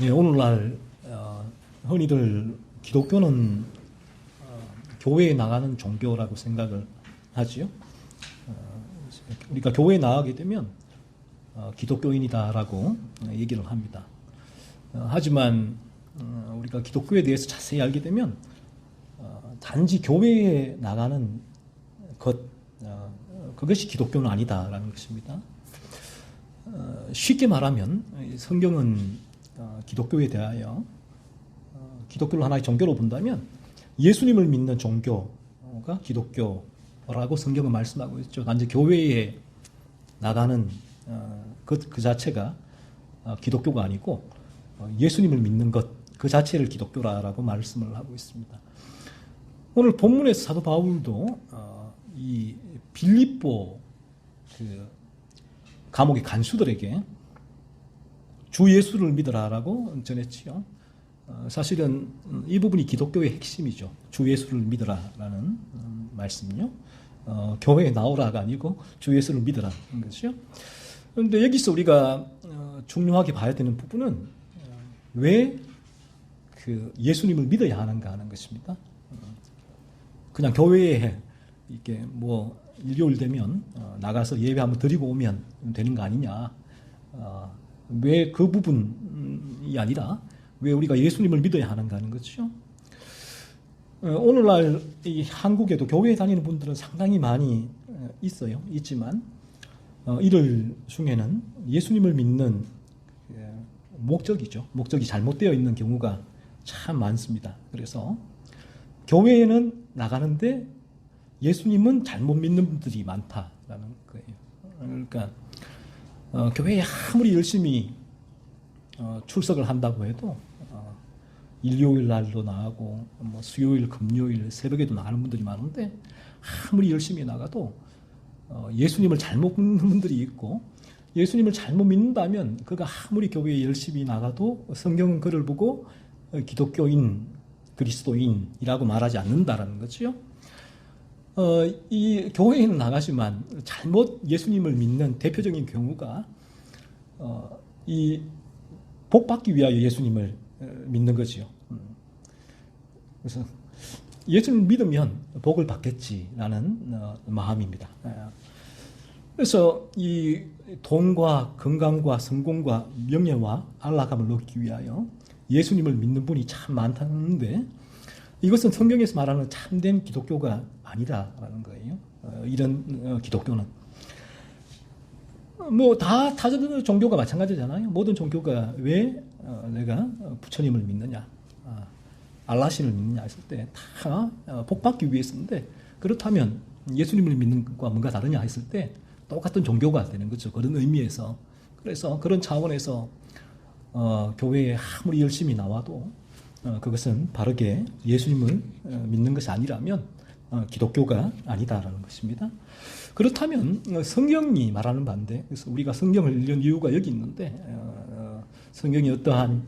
예, 오늘날 흔히들 기독교는 교회에 나가는 종교라고 생각을 하지요. 우리가 교회에 나가게 되면 기독교인이다라고 얘기를 합니다. 하지만 우리가 기독교에 대해서 자세히 알게 되면 단지 교회에 나가는 것, 그것이 기독교는 아니다라는 것입니다. 쉽게 말하면 성경은 기독교에 대하여 기독교를 하나의 종교로 본다면 예수님을 믿는 종교가 기독교라고 성경은 말씀하고 있죠. 단지 교회에 나가는 그 자체가 기독교가 아니고 예수님을 믿는 것 그 자체를 기독교라고 말씀을 하고 있습니다. 오늘 본문에서 사도 바울도 이 빌립보 그 감옥의 간수들에게 주 예수를 믿으라라고 전했지요. 사실은 이 부분이 기독교의 핵심이죠. 주 예수를 믿으라라는 말씀요. 교회에 나오라가 아니고 주 예수를 믿으라는 것이죠. 그런데 여기서 우리가 중요하게 봐야 되는 부분은 왜 그 예수님을 믿어야 하는가 하는 것입니다. 그냥 교회에 이게 뭐 일요일 되면 나가서 예배 한번 드리고 오면 되는 거 아니냐. 왜 그 부분이 아니라 왜 우리가 예수님을 믿어야 하는가 하는 거죠. 오늘날 이 한국에도 교회에 다니는 분들은 상당히 많이 있어요. 있지만 이들 중에는 예수님을 믿는 목적이죠. 목적이 잘못되어 있는 경우가 참 많습니다. 그래서 교회에는 나가는데 예수님은 잘못 믿는 분들이 많다라는 거예요. 그러니까 교회에 아무리 열심히 출석을 한다고 해도 일요일 날도 나가고 뭐 수요일, 금요일, 새벽에도 나가는 분들이 많은데 아무리 열심히 나가도 예수님을 잘못 믿는 분들이 있고 예수님을 잘못 믿는다면 그가 아무리 교회에 열심히 나가도 성경은 그를 보고 기독교인, 그리스도인이라고 말하지 않는다라는 거죠. 이 교회에는 나가지만 잘못 예수님을 믿는 대표적인 경우가 이 복받기 위하여 예수님을 믿는 거지요. 그래서 예수님을 믿으면 복을 받겠지라는 마음입니다. 그래서 이 돈과 건강과 성공과 명예와 안락함을 얻기 위하여 예수님을 믿는 분이 참 많다는데 이것은 성경에서 말하는 참된 기독교가 아니다라는 거예요. 이런 기독교는 뭐 다 다른 종교가 마찬가지잖아요. 모든 종교가 왜 내가 부처님을 믿느냐, 알라신을 믿느냐 했을 때 다 복받기 위해서인데 그렇다면 예수님을 믿는 것과 뭔가 다르냐 했을 때 똑같은 종교가 되는 거죠. 그런 의미에서. 그래서 그런 차원에서 교회에 아무리 열심히 나와도 그것은 바르게 예수님을 믿는 것이 아니라면 기독교가 아니다라는 것입니다. 그렇다면 성경이 말하는 반대, 그래서 우리가 성경을 읽는 이유가 여기 있는데 성경이 어떠한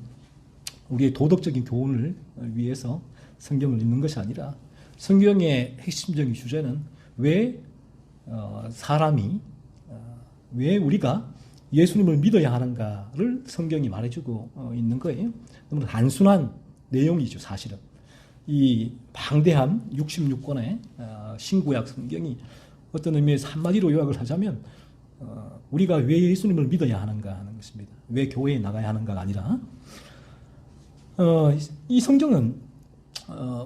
우리의 도덕적인 교훈을 위해서 성경을 읽는 것이 아니라 성경의 핵심적인 주제는 왜 사람이 왜 우리가 예수님을 믿어야 하는가를 성경이 말해주고 있는 거예요. 너무 단순한 내용이죠, 사실은. 이 방대한 66권의 신구약 성경이 어떤 의미에서 한마디로 요약을 하자면 우리가 왜 예수님을 믿어야 하는가 하는 것입니다. 왜 교회에 나가야 하는가가 아니라 이 성경은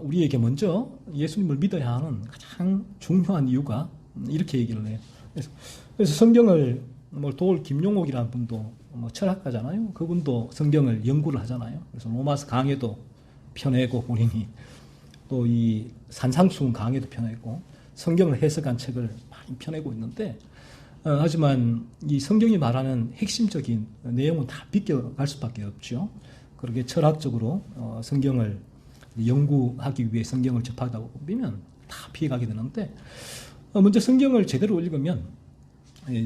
우리에게 먼저 예수님을 믿어야 하는 가장 중요한 이유가 이렇게 얘기를 해요. 그래서 성경을 도울 김용옥이라는 분도 철학가잖아요. 그분도 성경을 연구를 하잖아요. 그래서 로마서 강해도 펴내고 본인이 또 이 산상수훈 강해도 펴내고 성경을 해석한 책을 많이 펴내고 있는데 하지만 이 성경이 말하는 핵심적인 내용은 다 비껴갈 수밖에 없죠. 그렇게 철학적으로 성경을 연구하기 위해 성경을 접하다 보면 다 피해가게 되는데 먼저 성경을 제대로 읽으면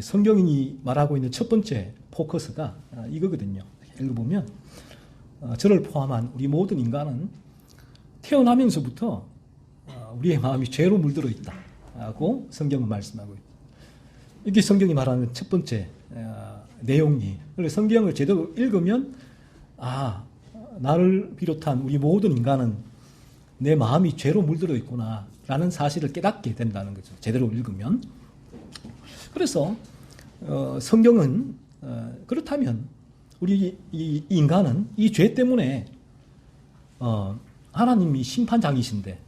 성경이 말하고 있는 첫 번째 포커스가 이거거든요. 읽어보면 저를 포함한 우리 모든 인간은 태어나면서부터 우리의 마음이 죄로 물들어 있다고 성경은 말씀하고 있다. 이게 성경이 말하는 첫 번째 내용이. 그래서 성경을 제대로 읽으면 나를 비롯한 우리 모든 인간은 내 마음이 죄로 물들어 있구나 라는 사실을 깨닫게 된다는 거죠. 제대로 읽으면. 그래서 성경은 그렇다면 우리 이 인간은 이 죄 때문에 하나님이 심판장이신데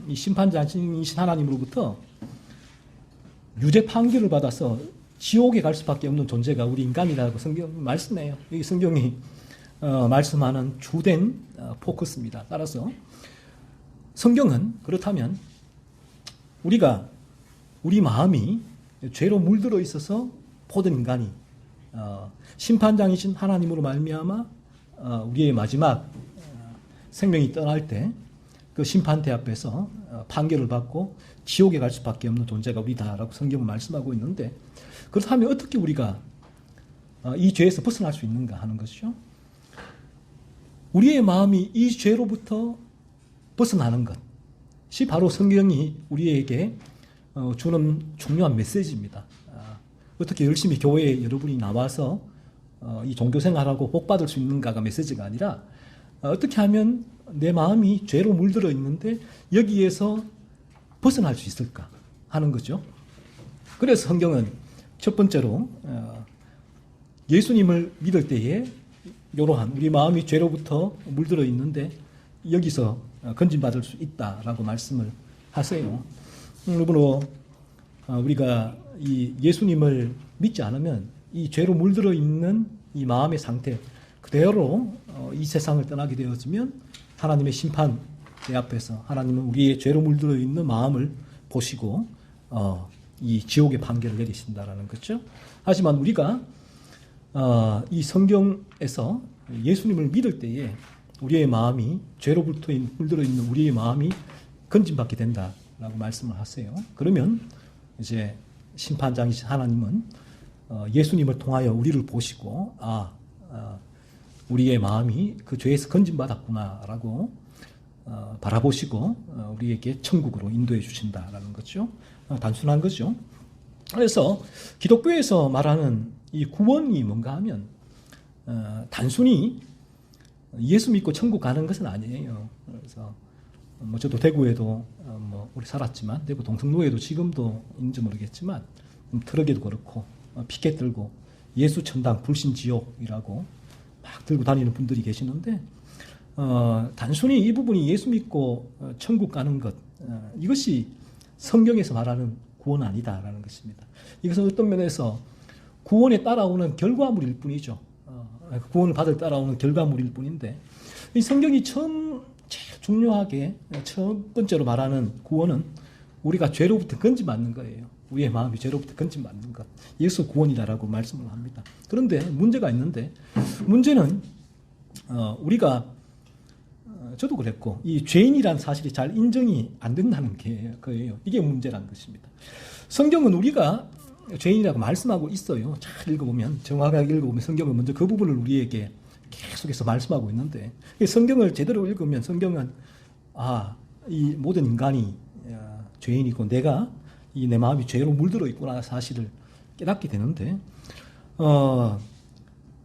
이 심판장이신 하나님으로부터 유죄 판결을 받아서 지옥에 갈 수밖에 없는 존재가 우리 인간이라고 성경 말씀해요. 이 성경이 말씀하는 주된 포커스입니다. 따라서 성경은 그렇다면 우리 마음이 죄로 물들어 있어서 모든 인간이 심판장이신 하나님으로 말미암아 우리의 마지막 생명이 떠날 때 그 심판대 앞에서 판결을 받고 지옥에 갈 수밖에 없는 존재가 우리다라고 성경은 말씀하고 있는데, 그렇다면 어떻게 우리가 이 죄에서 벗어날 수 있는가 하는 것이죠. 우리의 마음이 이 죄로부터 벗어나는 것이 바로 성경이 우리에게 주는 중요한 메시지입니다. 어떻게 열심히 교회에 여러분이 나와서 이 종교생활하고 복받을 수 있는가가 메시지가 아니라 어떻게 하면 내 마음이 죄로 물들어 있는데 여기에서 벗어날 수 있을까 하는 거죠. 그래서 성경은 첫 번째로 예수님을 믿을 때에 이러한 우리 마음이 죄로부터 물들어 있는데 여기서 건진받을 수 있다라고 말씀을 하세요. 그러므로 우리가 이 예수님을 믿지 않으면 이 죄로 물들어 있는 이 마음의 상태 그대로 이 세상을 떠나게 되어지면 하나님의 심판 내 앞에서 하나님은 우리의 죄로 물들어 있는 마음을 보시고 이 지옥의 판결을 내리신다라는 거죠. 하지만 우리가 이 성경에서 예수님을 믿을 때에 우리의 마음이 죄로부터 물들어 있는 우리의 마음이 건진받게 된다라고 말씀을 하세요. 그러면 이제 심판장이신 하나님은 예수님을 통하여 우리를 보시고 우리의 마음이 그 죄에서 건진받았구나라고 바라보시고 우리에게 천국으로 인도해 주신다라는 거죠. 단순한 거죠. 그래서 기독교에서 말하는 이 구원이 뭔가 하면 단순히 예수 믿고 천국 가는 것은 아니에요. 그래서 저도 대구에도 우리 살았지만 대구 동성로에도 지금도 있는지 모르겠지만 트럭에도 그렇고 피켓 들고 예수 천당 불신 지옥이라고 막 들고 다니는 분들이 계시는데 단순히 이 부분이 예수 믿고 천국 가는 것 이것이 성경에서 말하는 구원은 아니다라는 것입니다. 이것은 어떤 면에서 구원에 따라오는 결과물일 뿐이죠. 구원을 받을 따라오는 결과물일 뿐인데 이 성경이 제일 중요하게 첫 번째로 말하는 구원은 우리가 죄로부터 건진받는 거예요. 우리의 마음이 죄로부터 건진받는 것. 예수 구원이다라고 말씀을 합니다. 그런데 문제가 있는데 문제는 우리가 저도 그랬고 이 죄인이라는 사실이 잘 인정이 안 된다는 거예요. 이게 문제라는 것입니다. 성경은 우리가 죄인이라고 말씀하고 있어요. 잘 읽어보면 정확하게 읽어보면 성경은 먼저 그 부분을 우리에게 계속해서 말씀하고 있는데 성경을 제대로 읽으면 성경은 이 모든 인간이 죄인이고 내가 내 마음이 죄로 물들어 있구나 사실을 깨닫게 되는데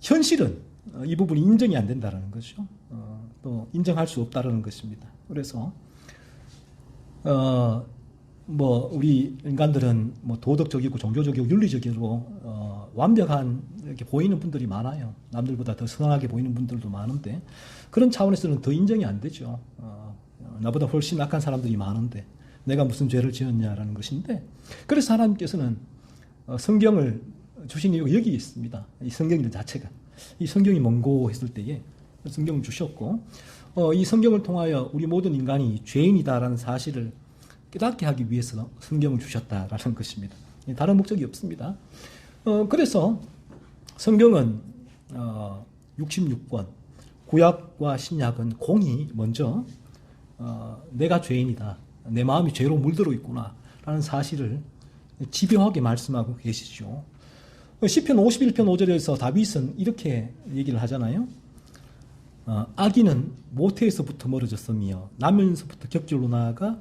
현실은 이 부분이 인정이 안 된다는 거죠. 또 인정할 수 없다는 것입니다. 그래서 우리 인간들은 도덕적이고 종교적이고 윤리적으로 완벽한 이렇게 보이는 분들이 많아요. 남들보다 더 선하게 보이는 분들도 많은데 그런 차원에서는 더 인정이 안 되죠. 나보다 훨씬 악한 사람들이 많은데 내가 무슨 죄를 지었냐라는 것인데 그래서 하나님께서는 성경을 주신 이유가 여기 있습니다. 이 성경이라는 자체가 이 성경이 뭔고 했을 때에 성경을 주셨고 이 성경을 통하여 우리 모든 인간이 죄인이다라는 사실을 깨닫게 하기 위해서 성경을 주셨다라는 것입니다. 다른 목적이 없습니다. 그래서 성경은 66권 구약과 신약은 공이 먼저 내가 죄인이다. 내 마음이 죄로 물들어 있구나 라는 사실을 집요하게 말씀하고 계시죠. 시편 51편 5절에서 다윗은 이렇게 얘기를 하잖아요. 악인은 모태에서부터 멀어졌으며 나면서부터 격절로 나아가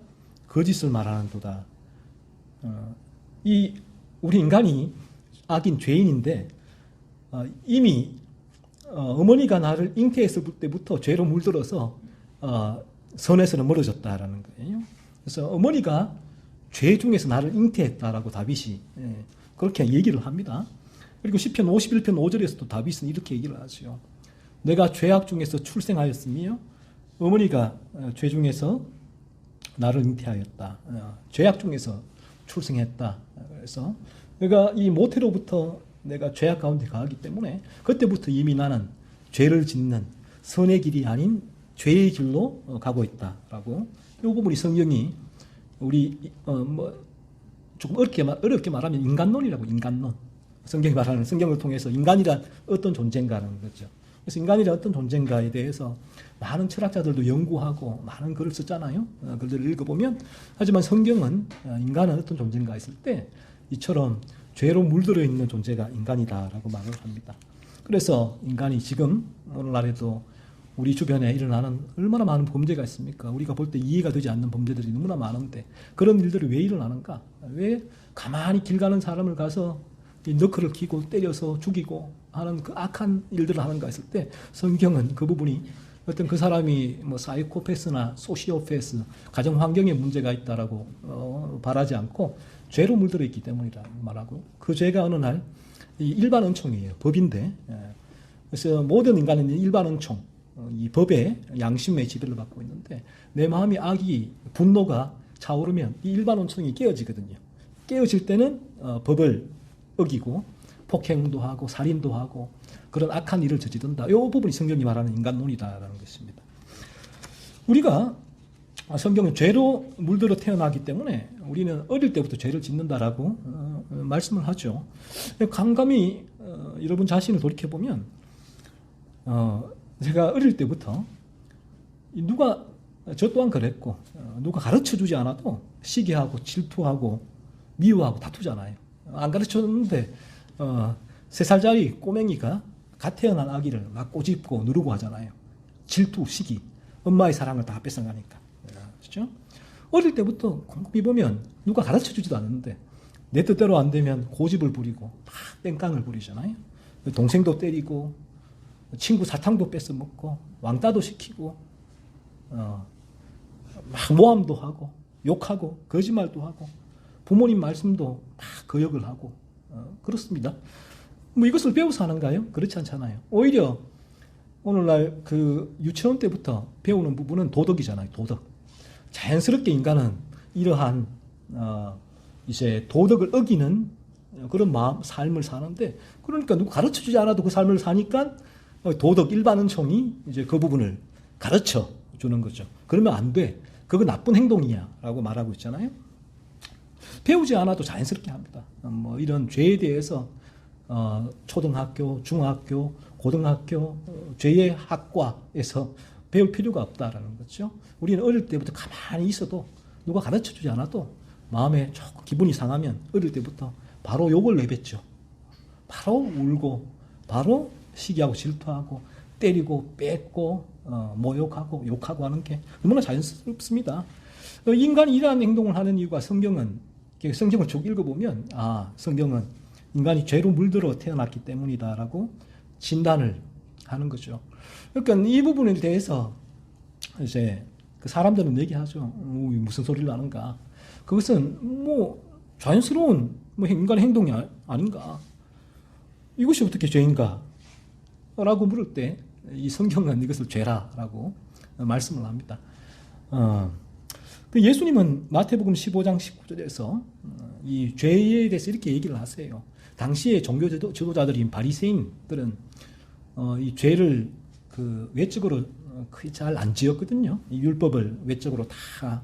거짓을 말하는도다. 우리 인간이 악인 죄인인데 이미 어머니가 나를 잉태했을 때부터 죄로 물들어서 선에서는 멀어졌다라는 거예요. 그래서 어머니가 죄 중에서 나를 잉태했다라고 다윗이 그렇게 얘기를 합니다. 그리고 시편 51편 5절에서도 다윗은 이렇게 얘기를 하죠. 내가 죄악 중에서 출생하였으며 어머니가 죄 중에서 나를 잉태하였다. 죄악 중에서 출생했다. 그래서 내가 이 모태로부터 내가 죄악 가운데 가기 때문에 그때부터 이미 나는 죄를 짓는 선의 길이 아닌 죄의 길로 가고 있다라고. 이 부분이 성경이 우리 조금 어렵게 말하면 인간론이라고. 인간론. 성경이 말하는, 성경을 통해서 인간이란 어떤 존재인가라는 거죠. 그래서 인간이란 어떤 존재인가에 대해서 많은 철학자들도 연구하고 많은 글을 썼잖아요. 글들을 읽어보면. 하지만 성경은 인간은 어떤 존재인가 했을 때 이처럼 죄로 물들어 있는 존재가 인간이다라고 말을 합니다. 그래서 인간이 지금 오늘날에도 우리 주변에 일어나는 얼마나 많은 범죄가 있습니까? 우리가 볼 때 이해가 되지 않는 범죄들이 너무나 많은데 그런 일들이 왜 일어나는가? 왜 가만히 길 가는 사람을 가서 너클을 끼고 때려서 죽이고 하는 그 악한 일들을 하는가 했을 때 성경은 그 부분이 어떤 그 사람이 뭐 사이코패스나 소시오패스, 가정 환경에 문제가 있다라고 바라지 않고 죄로 물들어 있기 때문이라고 말하고, 그 죄가 어느 날 일반 은총이에요. 법인데. 그래서 모든 인간은 일반 은총, 이 법의 양심의 지배를 받고 있는데 내 마음이 악이, 분노가 차오르면 이 일반 은총이 깨어지거든요. 깨어질 때는 법을 어기고 폭행도 하고 살인도 하고 그런 악한 일을 저지른다. 이 부분이 성경이 말하는 인간론이다라는 것입니다. 우리가 성경은 죄로 물들어 태어나기 때문에 우리는 어릴 때부터 죄를 짓는다라고 말씀을 하죠. 감감히 여러분 자신을 돌이켜보면 제가 어릴 때부터 누가, 저 또한 그랬고, 누가 가르쳐주지 않아도 시기하고 질투하고 미워하고 다투잖아요. 안 가르쳐줬는데 3살짜리 꼬맹이가 갓 태어난 아기를 막 꼬집고 누르고 하잖아요. 질투, 시기, 엄마의 사랑을 다 뺏어가니까. 그렇죠? 어릴 때부터 곰곰이 보면 누가 가르쳐주지도 않는데 내 뜻대로 안 되면 고집을 부리고 막 땡깡을 부리잖아요. 동생도 때리고 친구 사탕도 뺏어 먹고 왕따도 시키고 막 모함도 하고 욕하고 거짓말도 하고 부모님 말씀도 막 거역을 하고 그렇습니다. 뭐 이것을 배워서 하는가요? 그렇지 않잖아요. 오히려 오늘날 그 유치원 때부터 배우는 부분은 도덕이잖아요. 도덕. 자연스럽게 인간은 이러한 이제 도덕을 어기는 그런 삶을 사는데, 그러니까 누구 가르쳐주지 않아도 그 삶을 사니까 도덕 일반 은총이 이제 그 부분을 가르쳐 주는 거죠. 그러면 안 돼. 그거 나쁜 행동이야라고 말하고 있잖아요. 배우지 않아도 자연스럽게 합니다. 뭐 이런 죄에 대해서 초등학교, 중학교, 고등학교, 죄의 학과에서 배울 필요가 없다라는 거죠. 우리는 어릴 때부터 가만히 있어도 누가 가르쳐주지 않아도 마음에 조금 기분이 상하면 어릴 때부터 바로 욕을 내뱉죠. 바로 울고 바로 시기하고 질투하고 때리고 뺏고 모욕하고 욕하고 하는 게 너무나 자연스럽습니다. 인간이 이러한 행동을 하는 이유가 성경을 쭉 읽어보면 성경은 인간이 죄로 물들어 태어났기 때문이다라고 진단을 하는 거죠. 그러니까 이 부분에 대해서 이제 그 사람들은 얘기하죠. 무슨 소리를 하는가? 그것은 뭐 자연스러운 인간의 행동이 아닌가? 이것이 어떻게 죄인가? 라고 물을 때 이 성경은 이것을 죄라라고 말씀을 합니다. 예수님은 마태복음 15장 19절에서 이 죄에 대해서 이렇게 얘기를 하세요. 당시의 종교 지도자들인 바리새인들은 이 죄를 그 외적으로 거의 잘 안 지었거든요. 이 율법을 외적으로 다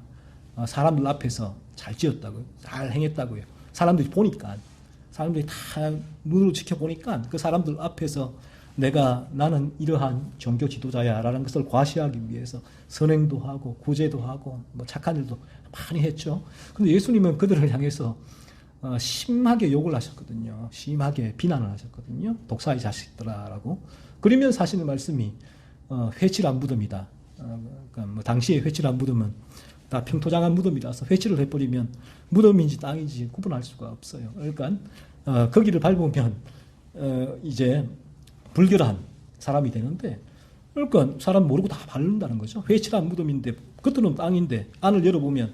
사람들 앞에서 잘 지었다고요. 잘 행했다고요. 사람들이 보니까, 사람들이 다 눈으로 지켜보니까 그 사람들 앞에서 나는 이러한 종교 지도자야라는 것을 과시하기 위해서 선행도 하고 구제도 하고 뭐 착한 일도 많이 했죠. 근데 예수님은 그들을 향해서 심하게 욕을 하셨거든요. 심하게 비난을 하셨거든요. 독사의 자식들아라고. 그러면서 하시는 말씀이 회칠한 무덤이다. 그러니까 뭐 당시에 회칠한 무덤은 다 평토장한 무덤이라서 회칠을 해버리면 무덤인지 땅인지 구분할 수가 없어요. 그러니까 거기를 밟으면 이제 불결한 사람이 되는데, 그러니까 사람 모르고 다 바른다는 거죠. 회칠한 무덤인데 겉으로는 땅인데 안을 열어보면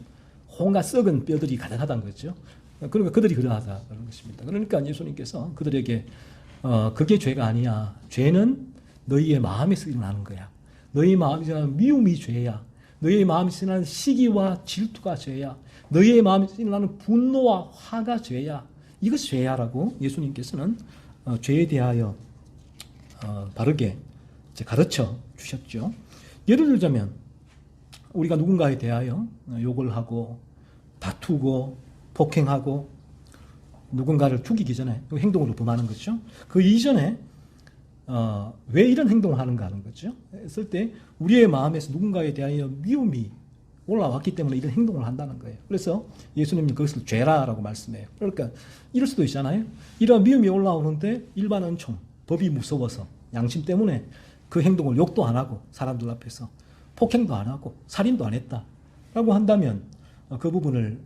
온갖 썩은 뼈들이 가득하다는 거죠. 그러니까 그들이 그러하다는 것입니다. 그러니까 예수님께서 그들에게 그게 죄가 아니야. 죄는 너희의 마음에서 일어나는 거야. 너희 마음에서 일어나는 미움이 죄야. 너희의 마음에서 일어나는 시기와 질투가 죄야. 너희의 마음에서 일어나는 분노와 화가 죄야. 이것이 죄야라고 예수님께서는 죄에 대하여 바르게 가르쳐 주셨죠. 예를 들자면 우리가 누군가에 대하여 욕을 하고 다투고 폭행하고 누군가를 죽이기 전에 행동으로 범하는 거죠. 그 이전에 왜 이런 행동을 하는가 하는 거죠. 했을 때 우리의 마음에서 누군가에 대하여 미움이 올라왔기 때문에 이런 행동을 한다는 거예요. 그래서 예수님이 그것을 죄라라고 말씀해요. 그러니까 이럴 수도 있잖아요. 이런 미움이 올라오는데 일반 은총, 법이 무서워서 양심 때문에 그 행동을 욕도 안 하고 사람들 앞에서 폭행도 안 하고 살인도 안 했다라고 한다면 그 부분을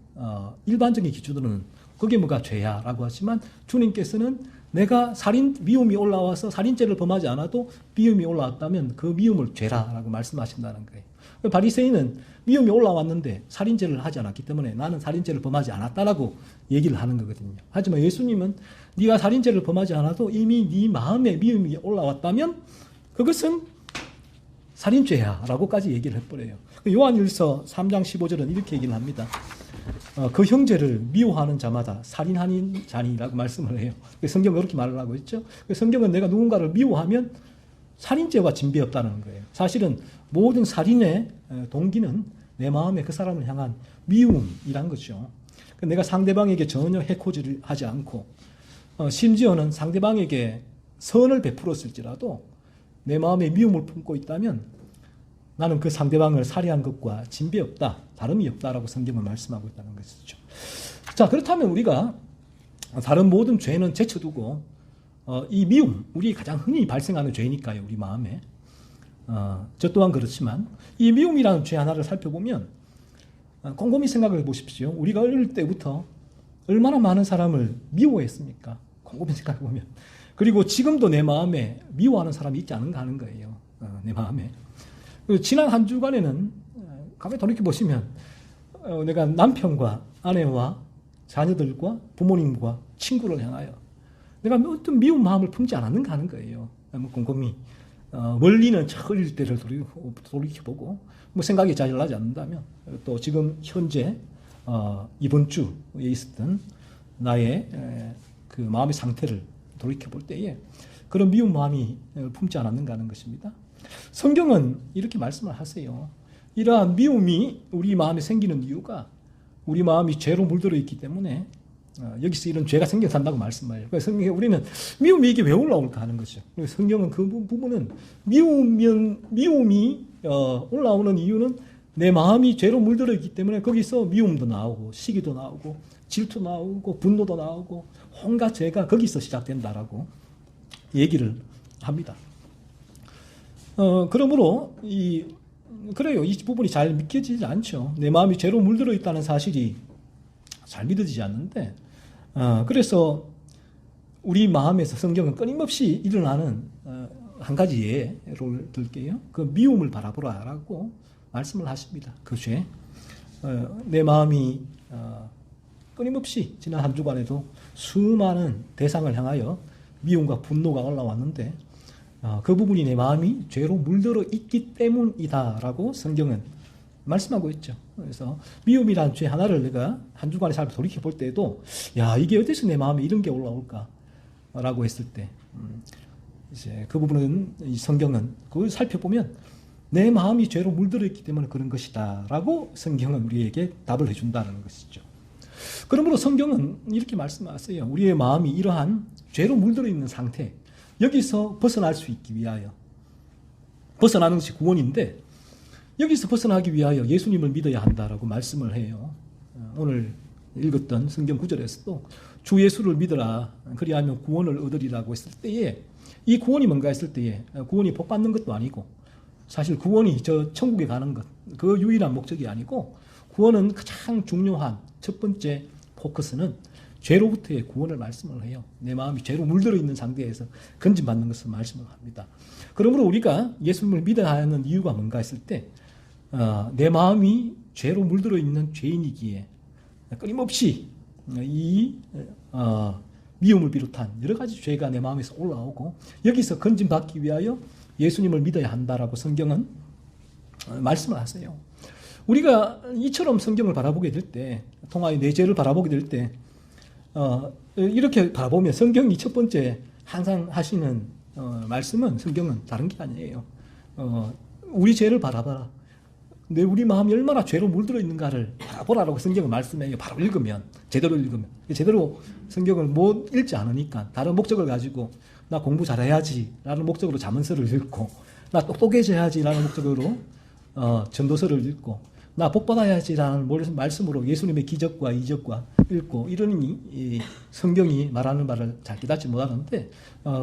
일반적인 기준으로는 그게 뭐가 죄야 라고 하지만 주님께서는 내가 미움이 올라와서 살인죄를 범하지 않아도 미움이 올라왔다면 그 미움을 죄라라고 말씀하신다는 거예요. 바리새인은 미움이 올라왔는데 살인죄를 하지 않았기 때문에 나는 살인죄를 범하지 않았다라고 얘기를 하는 거거든요. 하지만 예수님은 네가 살인죄를 범하지 않아도 이미 네 마음에 미움이 올라왔다면 그것은 살인죄야 라고까지 얘기를 해버려요. 요한일서 3장 15절은 이렇게 얘기를 합니다. 그 형제를 미워하는 자마다 살인하는 자니라고 말씀을 해요. 성경은 그렇게 말을 하고 있죠. 성경은 내가 누군가를 미워하면 살인죄와 진배 없다는 거예요. 사실은 모든 살인의 동기는 내 마음에 그 사람을 향한 미움이란 거죠. 내가 상대방에게 전혀 해코지를 하지 않고 심지어는 상대방에게 선을 베풀었을지라도 내 마음에 미움을 품고 있다면 나는 그 상대방을 살해한 것과 진배 없다, 다름이 없다라고 성경은 말씀하고 있다는 것이죠. 자, 그렇다면 우리가 다른 모든 죄는 제쳐두고 이 미움, 우리 가장 흔히 발생하는 죄니까요, 우리 마음에. 저 또한 그렇지만 이 미움이라는 죄 하나를 살펴보면 곰곰이 생각을 보십시오. 우리가 어릴 때부터 얼마나 많은 사람을 미워했습니까? 곰곰이 생각해보면. 그리고 지금도 내 마음에 미워하는 사람이 있지 않은가 하는 거예요. 내 마음에. 지난 한 주간에는 가만히 돌이켜보시면 내가 남편과 아내와 자녀들과 부모님과 친구를 향하여 내가 어떤 미운 마음을 품지 않았는가 하는 거예요. 곰곰이. 멀리는 어릴 때를 돌이켜보고 뭐 생각이 잘 나지 않는다면 또 지금 현재 이번 주에 있었던 나의 그 마음의 상태를 돌이켜볼 때에 그런 미운 마음이 품지 않았는가 하는 것입니다. 성경은 이렇게 말씀을 하세요. 이러한 미움이 우리 마음에 생기는 이유가 우리 마음이 죄로 물들어 있기 때문에 여기서 이런 죄가 생겨난다고 말씀해요. 그래서 성경에 우리는 미움이 이게 왜 올라올까 하는 것이죠. 그래서 성경은 그 부분은 미움이 올라오는 이유는 내 마음이 죄로 물들어 있기 때문에 거기서 미움도 나오고 시기도 나오고 질투 나오고 분노도 나오고 온갖 죄가 거기서 시작된다라고 얘기를 합니다. 그러므로 그래요. 이 부분이 잘 믿겨지지 않죠. 내 마음이 죄로 물들어 있다는 사실이 잘 믿어지지 않는데, 그래서 우리 마음에서 성경은 끊임없이 일어나는 한 가지 예를 들게요. 그 미움을 바라보라라고 말씀을 하십니다. 그 죄. 내 마음이 끊임없이 지난 한 주간에도 수많은 대상을 향하여 미움과 분노가 올라왔는데 그 부분이 내 마음이 죄로 물들어 있기 때문이다라고 성경은 말씀하고 있죠. 그래서 미움이라는 죄 하나를 내가 한 주간의 삶을 돌이켜볼 때에도 이게 어디서 내 마음에 이런 게 올라올까라고 했을 때 이제 그 부분은 이 성경은 그걸 살펴보면 내 마음이 죄로 물들어 있기 때문에 그런 것이다라고 성경은 우리에게 답을 해준다는 것이죠. 그러므로 성경은 이렇게 말씀하세요. 우리의 마음이 이러한 죄로 물들어 있는 상태, 여기서 벗어날 수 있기 위하여, 벗어나는 것이 구원인데 여기서 벗어나기 위하여 예수님을 믿어야 한다라고 말씀을 해요. 오늘 읽었던 성경 구절에서도 주 예수를 믿어라, 그리하면 구원을 얻으리라고 했을 때에 이 구원이 뭔가 했을 때에 구원이 복 받는 것도 아니고 사실 구원이 저 천국에 가는 것, 그 유일한 목적이 아니고 구원은 가장 중요한 첫 번째 포커스는 죄로부터의 구원을 말씀을 해요. 내 마음이 죄로 물들어 있는 상태에서 건진받는 것을 말씀을 합니다. 그러므로 우리가 예수님을 믿어야 하는 이유가 뭔가 했을 때 내 마음이 죄로 물들어 있는 죄인이기에 끊임없이 이 미움을 비롯한 여러 가지 죄가 내 마음에서 올라오고 여기서 건진받기 위하여 예수님을 믿어야 한다라고 성경은 말씀을 하세요. 우리가 이처럼 성경을 바라보게 될 때, 통하여 내 죄를 바라보게 될 때, 이렇게 바라보면 성경이 첫 번째 항상 하시는 말씀은 성경은 다른 게 아니에요. 우리 죄를 바라봐라. 우리 마음이 얼마나 죄로 물들어 있는가를 바라보라라고 성경을 말씀해요. 바로 읽으면, 제대로 읽으면. 제대로 성경을 못 읽지 않으니까 다른 목적을 가지고 나 공부 잘해야지 라는 목적으로 잠언서를 읽고, 나 똑똑해져야지 라는 목적으로 전도서를 읽고, 나 복받아야지 라는 말씀으로 예수님의 기적과 이적과 읽고 이러니 성경이 말하는 바를 잘 깨닫지 못하는데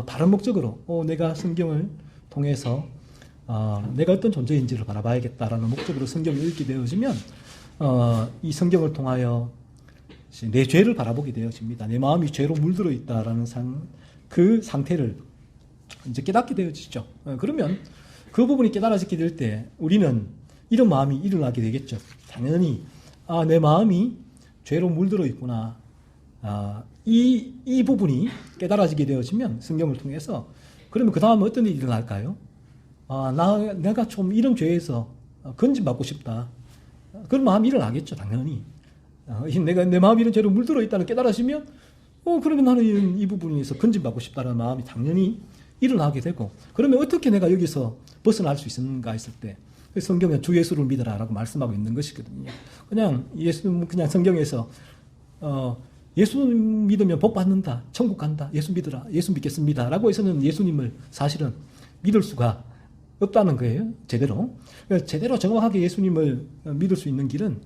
바른 목적으로 내가 성경을 통해서 내가 어떤 존재인지를 바라봐야겠다라는 목적으로 성경을 읽게 되어지면 이 성경을 통하여 내 죄를 바라보게 되어집니다. 내 마음이 죄로 물들어 있다라는 그 상태를 이제 깨닫게 되어지죠. 그러면 그 부분이 깨달아지게 될 때 우리는 이런 마음이 일어나게 되겠죠. 당연히 내 마음이 죄로 물들어 있구나. 이 부분이 깨달아지게 되어지면 성경을 통해서 그러면 그 다음에 어떤 일이 일어날까요? 내가 좀 이런 죄에서 건진받고 싶다. 그런 마음이 일어나겠죠. 당연히. 내 마음이 이런 죄로 물들어 있다는 깨달아지면 그러면 나는 이 부분에서 건진받고 싶다는 마음이 당연히 일어나게 되고 그러면 어떻게 내가 여기서 벗어날 수 있는가 했을 때 성경은 주 예수를 믿어라라고 말씀하고 있는 것이거든요. 그냥 성경에서 예수 믿으면 복 받는다, 천국 간다, 예수 믿으라, 예수 믿겠습니다라고 해서는 예수님을 사실은 믿을 수가 없다는 거예요. 제대로 정확하게 예수님을 믿을 수 있는 길은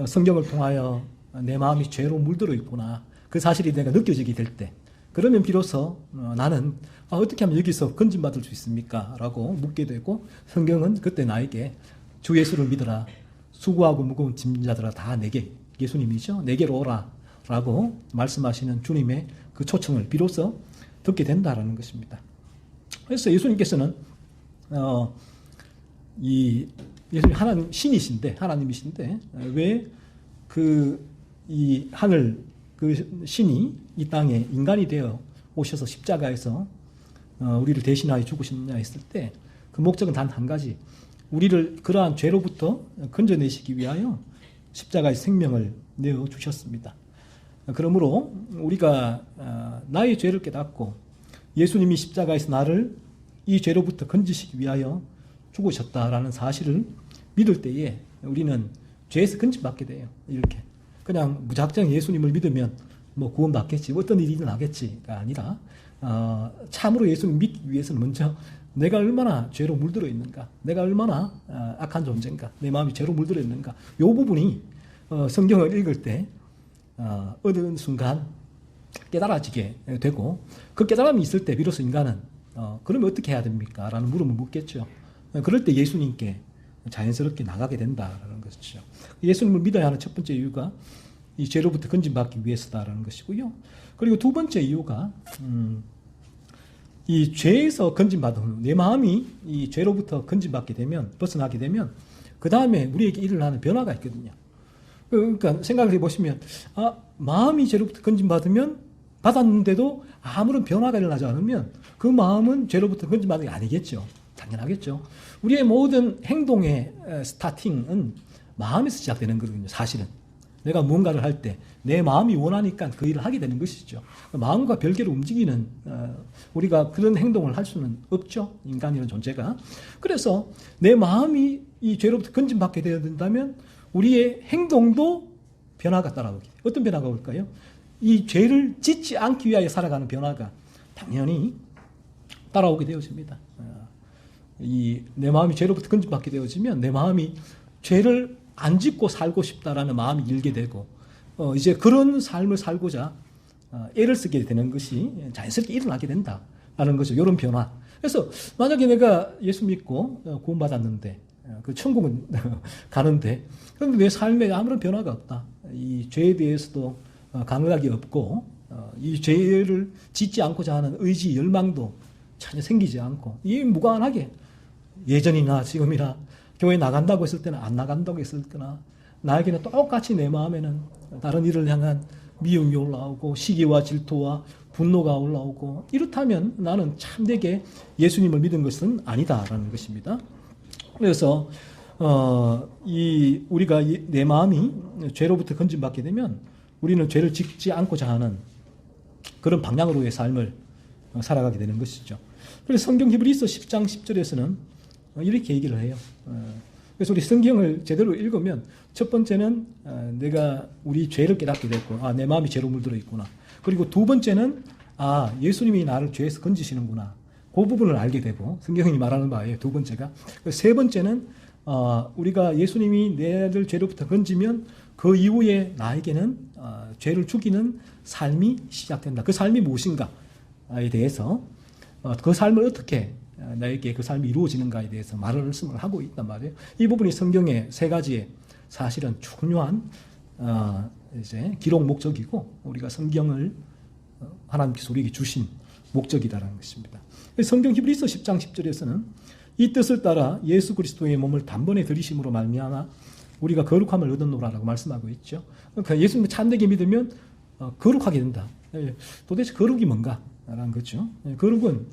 성경을 통하여 내 마음이 죄로 물들어 있구나 그 사실이 내가 느껴지게 될 때 그러면 비로소 나는 어떻게 하면 여기서 건진받을 수 있습니까? 라고 묻게 되고 성경은 그때 나에게 주 예수를 믿어라. 수고하고 무거운 짐진 자들아 다 내게 예수님이죠. 내게로 오라. 라고 말씀하시는 주님의 그 초청을 비로소 듣게 된다라는 것입니다. 그래서 예수님께서는 예수님 하나님이신데 왜 이 하늘 그 신이 이 땅에 인간이 되어 오셔서 십자가에서 우리를 대신하여 죽으셨느냐 했을 때 그 목적은 단 한 가지 우리를 그러한 죄로부터 건져내시기 위하여 십자가의 생명을 내어주셨습니다. 그러므로 우리가 나의 죄를 깨닫고 예수님이 십자가에서 나를 이 죄로부터 건지시기 위하여 죽으셨다라는 사실을 믿을 때에 우리는 죄에서 건진받게 돼요. 이렇게 그냥 무작정 예수님을 믿으면 구원받겠지 어떤 일이 일어나겠지가 아니라 참으로 예수님을 믿기 위해서는 먼저 내가 얼마나 죄로 물들어 있는가 내가 얼마나 악한 존재인가 내 마음이 죄로 물들어 있는가 이 부분이 성경을 읽을 때 어느 순간 깨달아지게 되고 그 깨달음이 있을 때 비로소 인간은 그러면 어떻게 해야 됩니까? 라는 물음을 묻겠죠. 그럴 때 예수님께 자연스럽게 나가게 된다라는 것이죠. 예수님을 믿어야 하는 첫 번째 이유가 이 죄로부터 건진받기 위해서다라는 것이고요. 그리고 두 번째 이유가 이 죄에서 건진받은 내 마음이 이 죄로부터 건진받게 되면 벗어나게 되면 그 다음에 우리에게 일어나는 변화가 있거든요. 그러니까 생각을 해보시면 마음이 죄로부터 건진받으면 받았는데도 아무런 변화가 일어나지 않으면 그 마음은 죄로부터 건진받는 게 아니겠죠. 당연하겠죠. 우리의 모든 행동의 스타팅은 마음에서 시작되는 거거든요. 사실은 내가 무언가를 할 때 내 마음이 원하니까 그 일을 하게 되는 것이죠. 마음과 별개로 움직이는 우리가 그런 행동을 할 수는 없죠. 인간이라는 존재가. 그래서 내 마음이 이 죄로부터 건진받게 되어야 된다면 우리의 행동도 변화가 따라오게 돼요. 어떤 변화가 올까요? 이 죄를 짓지 않기 위하여 살아가는 변화가 당연히 따라오게 되어집니다. 내 마음이 죄로부터 건진받게 되어지면 내 마음이 죄를 안 짓고 살고 싶다라는 마음이 일게 되고 이제 그런 삶을 살고자 애를 쓰게 되는 것이 자연스럽게 일어나게 된다라는 거죠. 이런 변화. 그래서 만약에 내가 예수 믿고 구원받았는데 그 천국은 가는데 그런데 내 삶에 아무런 변화가 없다. 이 죄에 대해서도 감각이 없고 이 죄를 짓지 않고자 하는 의지, 열망도 전혀 생기지 않고 이 무관하게 예전이나 지금이나 교회 나간다고 했을 때나 안 나간다고 했을 때나 나에게는 똑같이 내 마음에는 다른 일을 향한 미움이 올라오고 시기와 질투와 분노가 올라오고 이렇다면 나는 참되게 예수님을 믿은 것은 아니다라는 것입니다. 그래서 우리가 내 마음이 죄로부터 건진받게 되면 우리는 죄를 짓지 않고자 하는 그런 방향으로의 삶을 살아가게 되는 것이죠. 그래서 성경 히브리서 10장 10절에서는 이렇게 얘기를 해요. 그래서 우리 성경을 제대로 읽으면 첫 번째는 내가 우리 죄를 깨닫게 됐고 내 마음이 죄로 물들어 있구나. 그리고 두 번째는 예수님이 나를 죄에서 건지시는구나. 그 부분을 알게 되고 성경이 말하는 바예요. 두 번째가. 세 번째는 우리가 예수님이 내를 죄로부터 건지면 그 이후에 나에게는 죄를 죽이는 삶이 시작된다. 그 삶이 무엇인가에 대해서 그 삶을 어떻게 나에게 그 삶이 이루어지는가에 대해서 말씀을 하고 있단 말이에요. 이 부분이 성경의 세 가지의 사실은 중요한 이제 기록 목적이고 우리가 성경을 하나님께서 우리에게 주신 목적이다라는 것입니다. 성경 히브리서 10장 10절에서는 이 뜻을 따라 예수 그리스도의 몸을 단번에 들이심으로 말미암아 우리가 거룩함을 얻었노라라고 말씀하고 있죠. 그러니까 예수님을 참되게 믿으면 거룩하게 된다. 도대체 거룩이 뭔가라는 거죠. 거룩은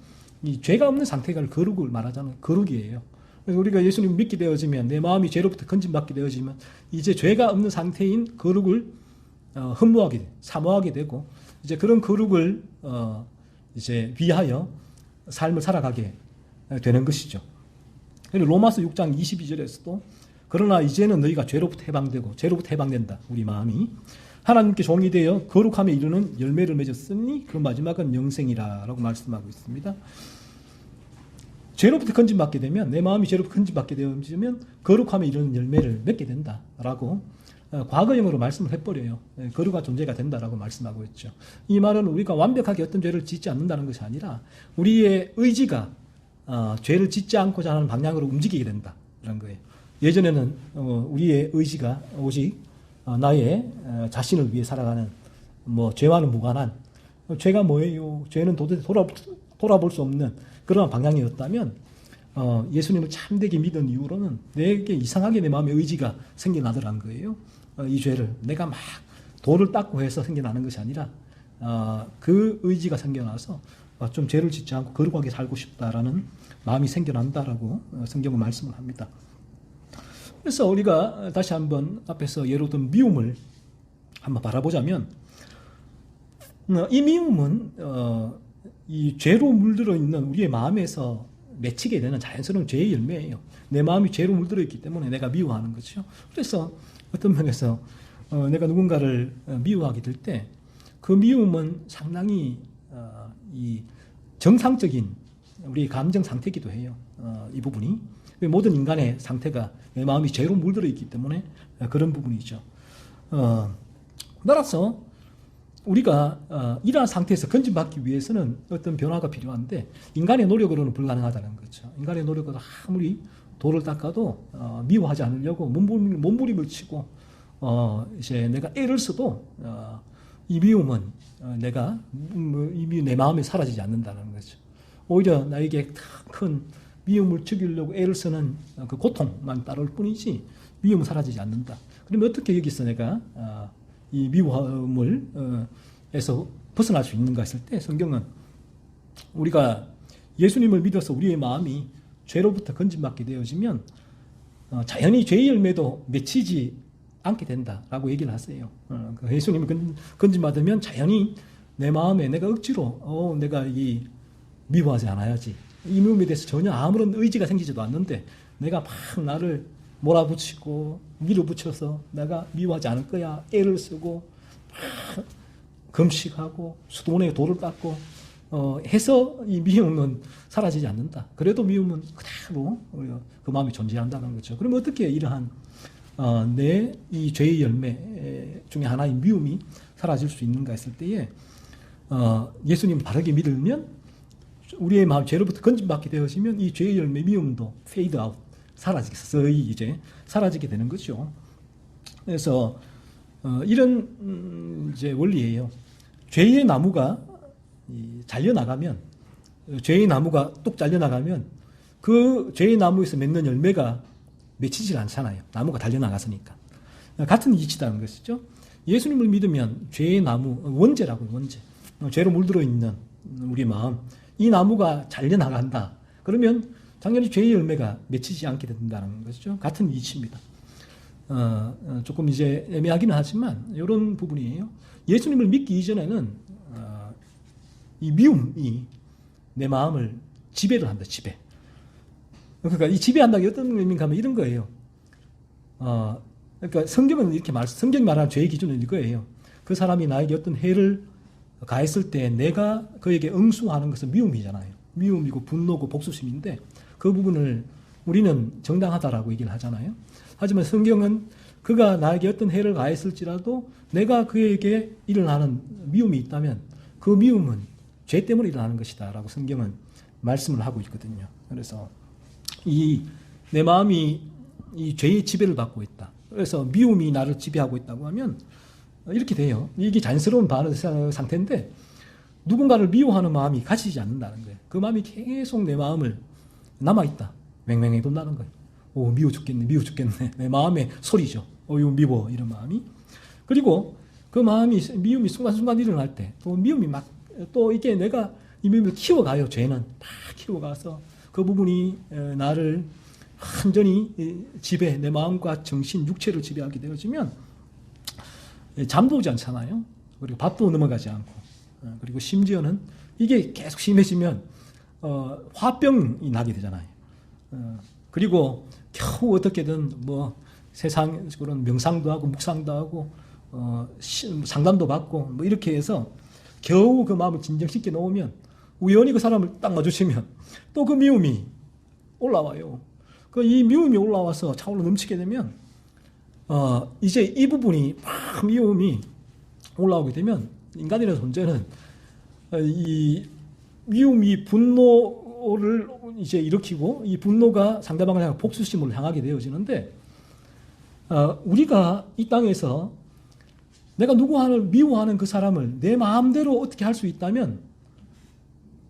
이 죄가 없는 상태가 거룩을 말하자면 거룩이에요. 그래서 우리가 예수님을 믿게 되어지면 내 마음이 죄로부터 건진받게 되어지면 이제 죄가 없는 상태인 거룩을 흠모하게 사모하게 되고 이제 그런 거룩을 이제 위하여 삶을 살아가게 되는 것이죠. 그리고 로마서 6장 22절에서도 그러나 이제는 너희가 죄로부터 해방되고 죄로부터 해방된다. 우리 마음이 하나님께 종이 되어 거룩함에 이르는 열매를 맺었으니 그 마지막은 영생이라고 말씀하고 있습니다. 죄로부터 건진받게 되면 내 마음이 죄로부터 건진받게 되면 거룩함에 이르는 열매를 맺게 된다라고 과거형으로 말씀을 해버려요. 거룩한 존재가 된다라고 말씀하고 있죠. 이 말은 우리가 완벽하게 어떤 죄를 짓지 않는다는 것이 아니라 우리의 의지가 죄를 짓지 않고자 하는 방향으로 움직이게 된다라는 거예요. 예전에는 우리의 의지가 오직 나의 자신을 위해 살아가는 죄와는 무관한 죄가 뭐예요? 죄는 도대체 돌아볼 수 없는 그런 방향이었다면 예수님을 참되게 믿은 이후로는 내게 이상하게 내 마음의 의지가 생겨나더라는 거예요. 이 죄를 내가 막 돌을 닦고 해서 생겨나는 것이 아니라 그 의지가 생겨나서 좀 죄를 짓지 않고 거룩하게 살고 싶다라는 마음이 생겨난다라고 성경은 말씀을 합니다. 그래서 우리가 다시 한번 앞에서 예로 든 미움을 한번 바라보자면 이 미움은 이 죄로 물들어 있는 우리의 마음에서 맺히게 되는 자연스러운 죄의 열매예요. 내 마음이 죄로 물들어 있기 때문에 내가 미워하는 거죠. 그래서 어떤 면에서 내가 누군가를 미워하게 될 때 그 미움은 상당히 이 정상적인 우리 감정 상태이기도 해요. 이 부분이 모든 인간의 상태가 내 마음이 죄로 물들어 있기 때문에 그런 부분이죠. 따라서 우리가 이러한 상태에서 건진받기 위해서는 어떤 변화가 필요한데 인간의 노력으로는 불가능하다는 거죠. 인간의 노력으로 아무리 돌을 닦아도 미워하지 않으려고 몸부림을 치고 이제 내가 애를 써도 이 미움은 내 마음에 사라지지 않는다는 거죠. 오히려 나에게 큰 미움을 죽이려고 애를 쓰는 그 고통만 따를 뿐이지 미움은 사라지지 않는다. 그러면 어떻게 여기서 내가 이 미움을 에서 벗어날 수 있는가 했을 때 성경은 우리가 예수님을 믿어서 우리의 마음이 죄로부터 건진받게 되어지면 자연히 죄의 열매도 맺히지 않게 된다라고 얘기를 하세요. 예수님을 건진받으면 자연히 내 마음에 내가 억지로 내가 이 미워하지 않아야지. 이 미움에 대해서 전혀 아무런 의지가 생기지도 않는데 내가 막 나를 몰아붙이고 밀어붙여서 내가 미워하지 않을 거야. 애를 쓰고 막 금식하고 수도원에 돌을 닦고 해서 이 미움은 사라지지 않는다. 그래도 미움은 그대로 그 마음이 존재한다는 거죠. 그러면 어떻게 이러한 내 이 죄의 열매 중에 하나인 미움이 사라질 수 있는가 했을 때에 예수님을 바르게 믿으면 우리의 마음 죄로부터 건진받게 되어지면 이 죄의 열매 미움도 페이드 아웃 서서히 이제 사라지게 되는 거죠. 그래서 이런 이제 원리예요. 죄의 나무가 잘려 나가면, 죄의 나무가 뚝 잘려 나가면 그 죄의 나무에서 맺는 열매가 맺히질 않잖아요. 나무가 달려 나갔으니까. 같은 이치다는 것이죠. 예수님을 믿으면 죄의 나무, 원죄라고요, 원죄. 죄로 물들어 있는 우리 마음, 이 나무가 잘려 나간다. 그러면 당연히 죄의 열매가 맺히지 않게 된다는 것이죠. 같은 이치입니다. 조금 이제 애매하기는 하지만 이런 부분이에요. 예수님을 믿기 이전에는 이 미움이 내 마음을 지배를 한다. 지배. 그러니까 이 지배한다는 게 어떤 의미인가 하면 이런 거예요. 그러니까 성경은 이렇게 성경이 말하는 죄의 기준은 이거예요. 그 사람이 나에게 어떤 해를 가했을 때 내가 그에게 응수하는 것은 미움이잖아요. 미움이고 분노고 복수심인데 그 부분을 우리는 정당하다라고 얘기를 하잖아요. 하지만 성경은 그가 나에게 어떤 해를 가했을지라도 내가 그에게 일어나는 미움이 있다면 그 미움은 죄 때문에 일어나는 것이다 라고 성경은 말씀을 하고 있거든요. 그래서 내 마음이 이 죄의 지배를 받고 있다. 그래서 미움이 나를 지배하고 있다고 하면 이렇게 돼요. 이게 자연스러운 반응 상태인데 누군가를 미워하는 마음이 가시지 않는다는 거예요. 그 마음이 계속 내 마음을 남아있다. 맹맹해 돈다는 거예요. 오, 미워 죽겠네, 미워 죽겠네. 내 마음의 소리죠. 이거 미워, 이런 마음이. 그리고 그 미움이 순간순간 일어날 때, 또 미움이 또 이게 내가 이 미움을 키워가요. 죄는 다 키워가서 그 부분이 나를 완전히 내 마음과 정신, 육체를 지배하게 되어지면 잠도 오지 않잖아요. 그리고 밥도 넘어가지 않고, 그리고 심지어는 이게 계속 심해지면 화병이 나게 되잖아요. 그리고 겨우 어떻게든 세상 그런 명상도 하고 묵상도 하고 상담도 받고 이렇게 해서 겨우 그 마음을 진정시켜 놓으면 우연히 그 사람을 딱 마주치면 또 그 미움이 올라와요. 이 미움이 올라와서 차올라 넘치게 되면 이제 이 부분이 막 미움이 올라오게 되면 인간이라는 존재는 이 미움이 분노를 이제 일으키고 이 분노가 상대방을 향한 복수심을 향하게 되어지는데 우리가 이 땅에서 내가 누구 하나를 미워하는 그 사람을 내 마음대로 어떻게 할 수 있다면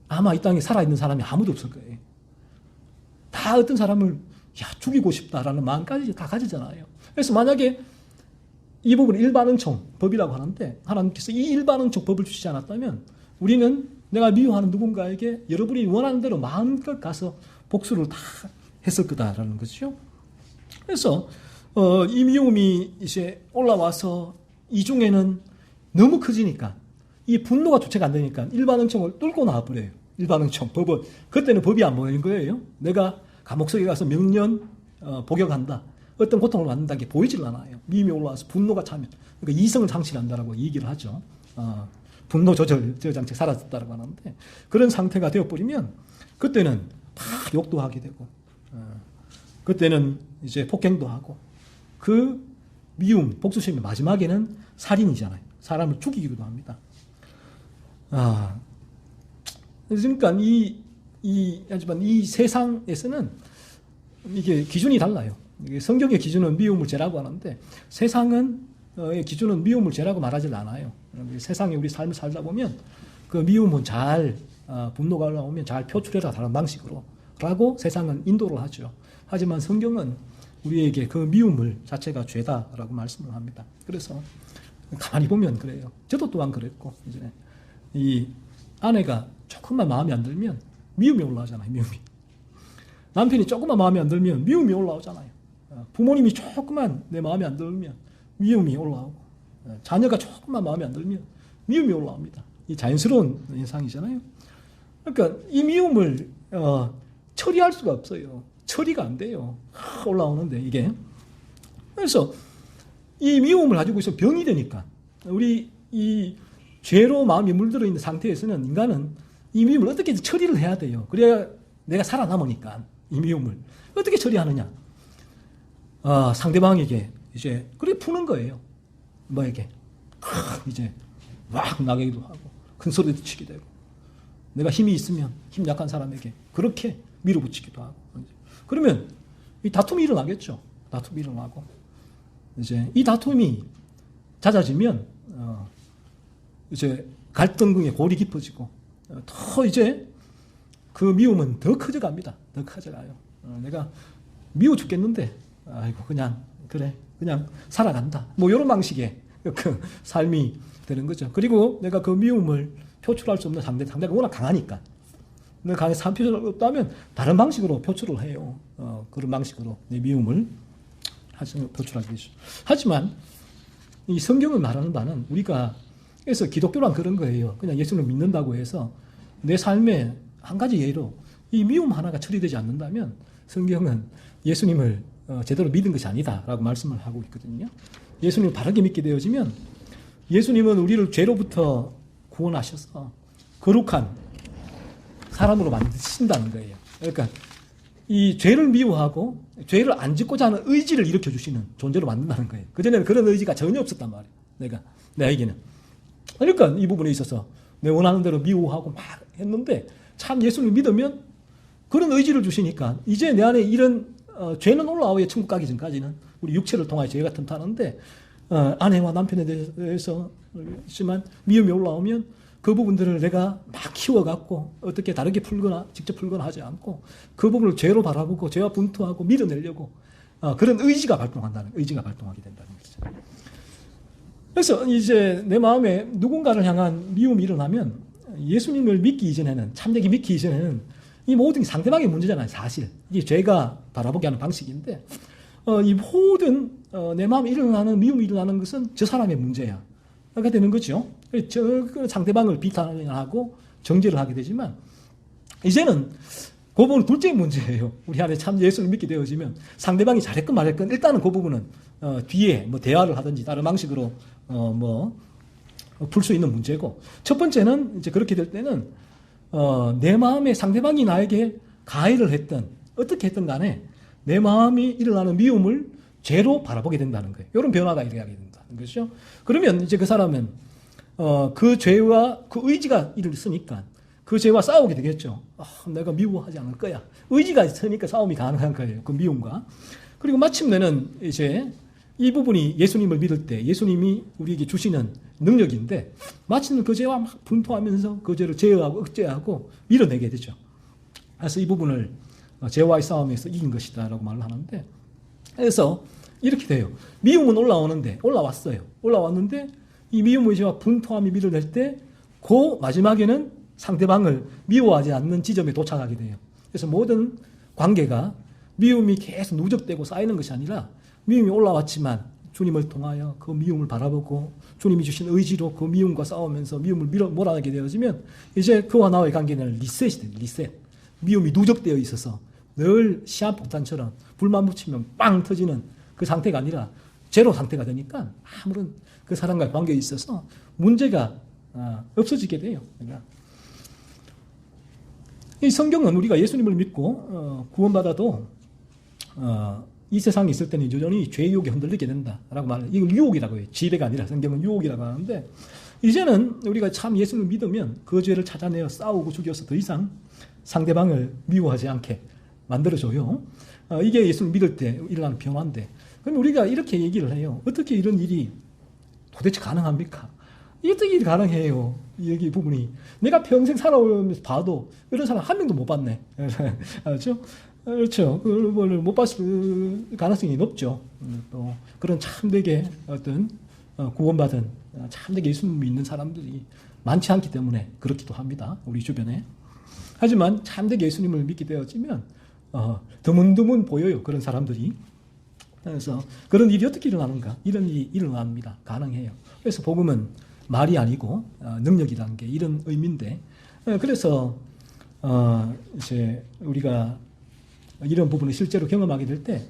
아마 이 땅에 살아있는 사람이 아무도 없을 거예요. 다 어떤 사람을 죽이고 싶다라는 마음까지 다 가지잖아요. 그래서 만약에 이 부분을 일반응총 법이라고 하는데 하나님께서 이 일반응총 법을 주시지 않았다면 우리는 내가 미워하는 누군가에게 여러분이 원하는 대로 마음껏 가서 복수를 다 했을 거다라는 거죠. 그래서 이 미움이 이제 올라와서 이 중에는 너무 커지니까 이 분노가 주체가 안 되니까 일반응총을 뚫고 나와버려요. 일반응총 법은 그때는 법이 안 보이는 거예요. 내가 감옥 속에 가서 몇 년 복역한다. 어떤 고통을 받는다는 게 보이질 않아요. 미움이 올라와서 분노가 차면 그러니까 이성을 상실한다라고 얘기를 하죠. 분노 조절 장치 사라졌다라고 하는데 그런 상태가 되어버리면 그때는 다 욕도 하게 되고 그때는 이제 폭행도 하고 그 미움, 복수심의 마지막에는 살인이잖아요. 사람을 죽이기도 합니다. 그러니까 하지만 이 세상에서는 이게 기준이 달라요. 성경의 기준은 미움을 죄라고 하는데 세상은 기준은 미움을 죄라고 말하지 않아요. 세상에 우리 삶을 살다 보면 그 미움은 분노가 올라오면 잘 표출해라 다른 방식으로 라고 세상은 인도를 하죠. 하지만 성경은 우리에게 그 미움을 자체가 죄다라고 말씀을 합니다. 그래서 가만히 보면 그래요. 저도 또한 그랬고 이제 이 아내가 조금만 마음에 안 들면 미움이 올라오잖아요. 미움이. 남편이 조금만 마음에 안 들면 미움이 올라오잖아요. 부모님이 조금만 내 마음에 안 들면 미움이 올라오고 자녀가 조금만 마음에 안 들면 미움이 올라옵니다. 이 자연스러운 현상이잖아요. 그러니까 이 미움을 처리할 수가 없어요. 처리가 안 돼요. 올라오는데 이게. 그래서 이 미움을 가지고 있으면 병이 되니까 우리 이 죄로 마음이 물들어 있는 상태에서는 인간은 이 미움을 어떻게든 처리를 해야 돼요. 그래야 내가 살아남으니까 이 미움을 어떻게 처리하느냐? 상대방에게 이제 그래 푸는 거예요. 뭐에게 이제 막 나가기도 하고 큰 소리도 치게 되고 내가 힘이 있으면 힘 약한 사람에게 그렇게 밀어붙이기도 하고 그러면 이 다툼이 일어나겠죠. 다툼이 일어나고 이제 이 다툼이 잦아지면 이제 갈등의 골이 깊어지고 더 이제 그 미움은 더 커져갑니다. 더 커져가요. 내가 미워 죽겠는데 아이고 그냥 그래 그냥 살아간다. 뭐 이런 방식의 그 삶이 되는 거죠. 그리고 내가 그 미움을 표출할 수 없는 상대가 워낙 강하니까 내가 강해서 표출할 수 없다면 다른 방식으로 표출을 해요. 그런 방식으로 내 미움을 표출하게 되죠. 하지만 이 성경을 말하는 바는 우리가 그래서 기독교란 그런 거예요. 그냥 예수를 믿는다고 해서 내 삶에 한 가지 예로 이 미움 하나가 처리되지 않는다면 성경은 예수님을 제대로 믿은 것이 아니다라고 말씀을 하고 있거든요. 예수님을 바르게 믿게 되어지면 예수님은 우리를 죄로부터 구원하셔서 거룩한 사람으로 만드신다는 거예요. 그러니까 이 죄를 미워하고 죄를 안 짓고자 하는 의지를 일으켜주시는 존재로 만든다는 거예요. 그전에는 그런 의지가 전혀 없었단 말이에요. 내에게는. 그러니까 이 부분에 있어서 내 원하는 대로 미워하고 막 했는데 참 예수를 믿으면 그런 의지를 주시니까 이제 내 안에 이런 죄는 올라와야 천국 가기 전까지는 우리 육체를 통하여 죄가 틈타는데 아내와 남편에 대해서 있지만 미움이 올라오면 그 부분들을 내가 막 키워갖고 어떻게 다르게 풀거나 직접 풀거나 하지 않고 그 부분을 죄로 바라보고 죄와 분투하고 밀어내려고 그런 의지가 발동하게 된다는 거죠. 그래서 이제 내 마음에 누군가를 향한 미움이 일어나면 예수님을 믿기 이전에는 참되게 믿기 이전에는 이 모든 상대방의 문제잖아요. 사실 이게 죄가 바라보게 하는 방식인데 이 모든 내 마음에 일어나는 미움이 일어나는 것은 저 사람의 문제야. 그렇게 되는 거죠. 그 상대방을 비판하고 정죄를 하게 되지만 이제는 그 부분은 둘째의 문제예요. 우리 안에 참 예수를 믿게 되어지면 상대방이 잘했건 말했건 일단은 그 부분은 뒤에 뭐 대화를 하든지 다른 방식으로 풀 수 있는 문제고 첫 번째는 이제 그렇게 될 때는 내 마음에 상대방이 나에게 가해를 했든 어떻게 했든 간에 내 마음이 일어나는 미움을 죄로 바라보게 된다는 거예요. 이런 변화가 일어나게 된다는 거죠. 그러면 이제 그 사람은 그 죄와 그 의지가 있으니까 그 죄와 싸우게 되겠죠. 내가 미워하지 않을 거야. 의지가 있으니까 싸움이 가능한 거예요. 그 미움과. 그리고 마침내는 이제 이 부분이 예수님을 믿을 때 예수님이 우리에게 주시는 능력인데 마침내 그 죄와 막 분투하면서 그 죄를 제어하고 억제하고 밀어내게 되죠. 그래서 이 부분을 죄와의 싸움에서 이긴 것이다 라고 말을 하는데 그래서 이렇게 돼요. 미움은 올라왔어요. 올라왔는데 이 미움의 죄와 분투함이 밀어낼 때 그 마지막에는 상대방을 미워하지 않는 지점에 도착하게 돼요. 그래서 모든 관계가 미움이 계속 누적되고 쌓이는 것이 아니라 미움이 올라왔지만 주님을 통하여 그 미움을 바라보고 주님이 주신 의지로 그 미움과 싸우면서 미움을 몰아내게 되어지면 이제 그와 나의 관계는 리셋이 됩니다. 리셋. 미움이 누적되어 있어서 늘 시한폭탄처럼 불만 붙이면 빵 터지는 그 상태가 아니라 제로 상태가 되니까 아무런 그 사람과의 관계에 있어서 문제가 없어지게 돼요. 그러니까 이 성경은 우리가 예수님을 믿고 구원받아도 이 세상에 있을 때는 여전히 죄의 유혹에 흔들리게 된다라고 말해요. 이걸 유혹이라고 해요. 지배가 아니라 성경은 유혹이라고 하는데 이제는 우리가 참 예수를 믿으면 그 죄를 찾아내어 싸우고 죽여서 더 이상 상대방을 미워하지 않게 만들어줘요. 이게 예수를 믿을 때 일어나는 변화인데 그럼 우리가 이렇게 얘기를 해요. 어떻게 이런 일이 도대체 가능합니까? 어떻게 일이 가능해요? 이 부분이 내가 평생 살아오면서 봐도 이런 사람 한 명도 못 봤네. 알죠? 그렇죠. 그걸 못 봤을 가능성이 높죠. 또 그런 참되게 어떤 구원받은 참되게 예수님을 믿는 사람들이 많지 않기 때문에 그렇기도 합니다. 우리 주변에. 하지만 참되게 예수님을 믿게 되어지면 드문드문 보여요. 그런 사람들이. 그래서 그런 일이 어떻게 일어나는가? 이런 일이 일어납니다. 가능해요. 그래서 복음은 말이 아니고 능력이라는 게 이런 의미인데 그래서 이제 우리가 이런 부분을 실제로 경험하게 될 때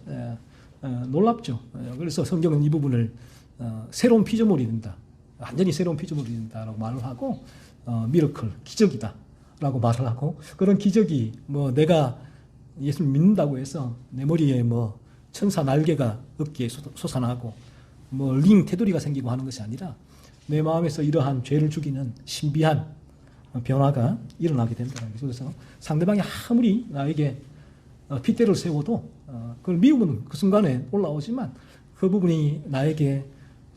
놀랍죠. 그래서 성경은 이 부분을 새로운 피조물이 된다. 완전히 새로운 피조물이 된다라고 말을 하고 미러클, 기적이다라고 말을 하고 그런 기적이 뭐 내가 예수를 믿는다고 해서 내 머리에 뭐 천사 날개가 어깨에 솟아나고 뭐 링 테두리가 생기고 하는 것이 아니라 내 마음에서 이러한 죄를 죽이는 신비한 변화가 일어나게 된다는 거죠. 그래서 상대방이 아무리 나에게 핏대를 세워도 그걸 미움은 그 순간에 올라오지만 그 부분이 나에게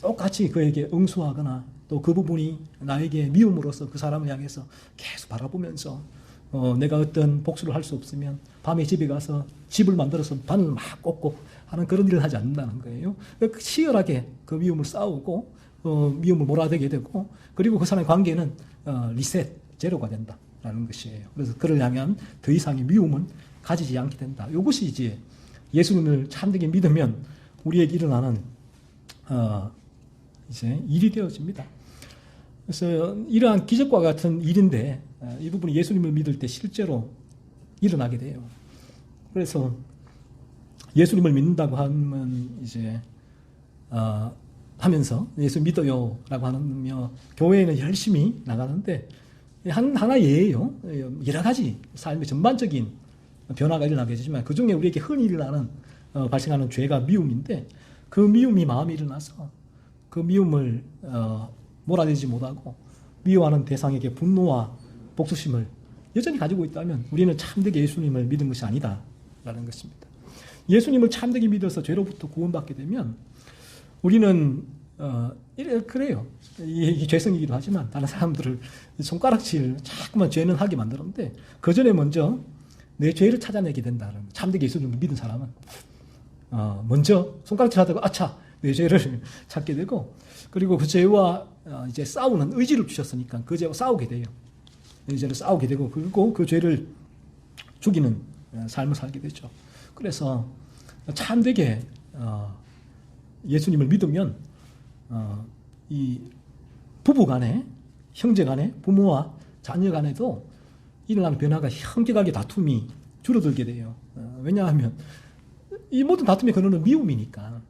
똑같이 그에게 응수하거나 또 그 부분이 나에게 미움으로써 그 사람을 향해서 계속 바라보면서 내가 어떤 복수를 할 수 없으면 밤에 집에 가서 집을 만들어서 바늘 막 꽂고 하는 그런 일을 하지 않는다는 거예요. 치열하게 그 미움을 싸우고 미움을 몰아대게 되고 그리고 그 사람의 관계는 리셋, 제로가 된다라는 것이에요. 그래서 그를 향한 더 이상의 미움은 가지지 않게 된다. 이것이 이제 예수님을 참되게 믿으면 우리에게 일어나는 이제 일이 되어집니다. 그래서 이러한 기적과 같은 일인데 이 부분이 예수님을 믿을 때 실제로 일어나게 돼요. 그래서 예수님을 믿는다고 하면 이제 하면서 예수 믿어요라고 하며 교회에는 열심히 나가는데 하나 예예요. 여러 가지 삶의 전반적인 변화가 일어나게 되지만 그 중에 우리에게 흔히 일어나는 발생하는 죄가 미움인데 그 미움이 마음에 일어나서 그 미움을 몰아내지 못하고 미워하는 대상에게 분노와 복수심을 여전히 가지고 있다면 우리는 참되게 예수님을 믿은 것이 아니다라는 것입니다. 예수님을 참되게 믿어서 죄로부터 구원받게 되면 우리는 그래요. 이게 죄성이기도 하지만 다른 사람들을 손가락질 자꾸만 죄는 하게 만들었는데 그 전에 먼저 내 죄를 찾아내게 된다는 참되게 예수님을 믿은 사람은 먼저 손가락질 하다가 아차 내 죄를 찾게 되고 그리고 그 죄와 이제 싸우는 의지를 주셨으니까 그 죄와 싸우게 돼요. 이 죄를 싸우게 되고 그리고 그 죄를 죽이는 삶을 살게 되죠. 그래서 참되게 예수님을 믿으면 이 부부 간에 형제 간에 부모와 자녀 간에도 일어나는 변화가 현격하게 다툼이 줄어들게 돼요. 왜냐하면 이 모든 다툼의 근원은 미움이니까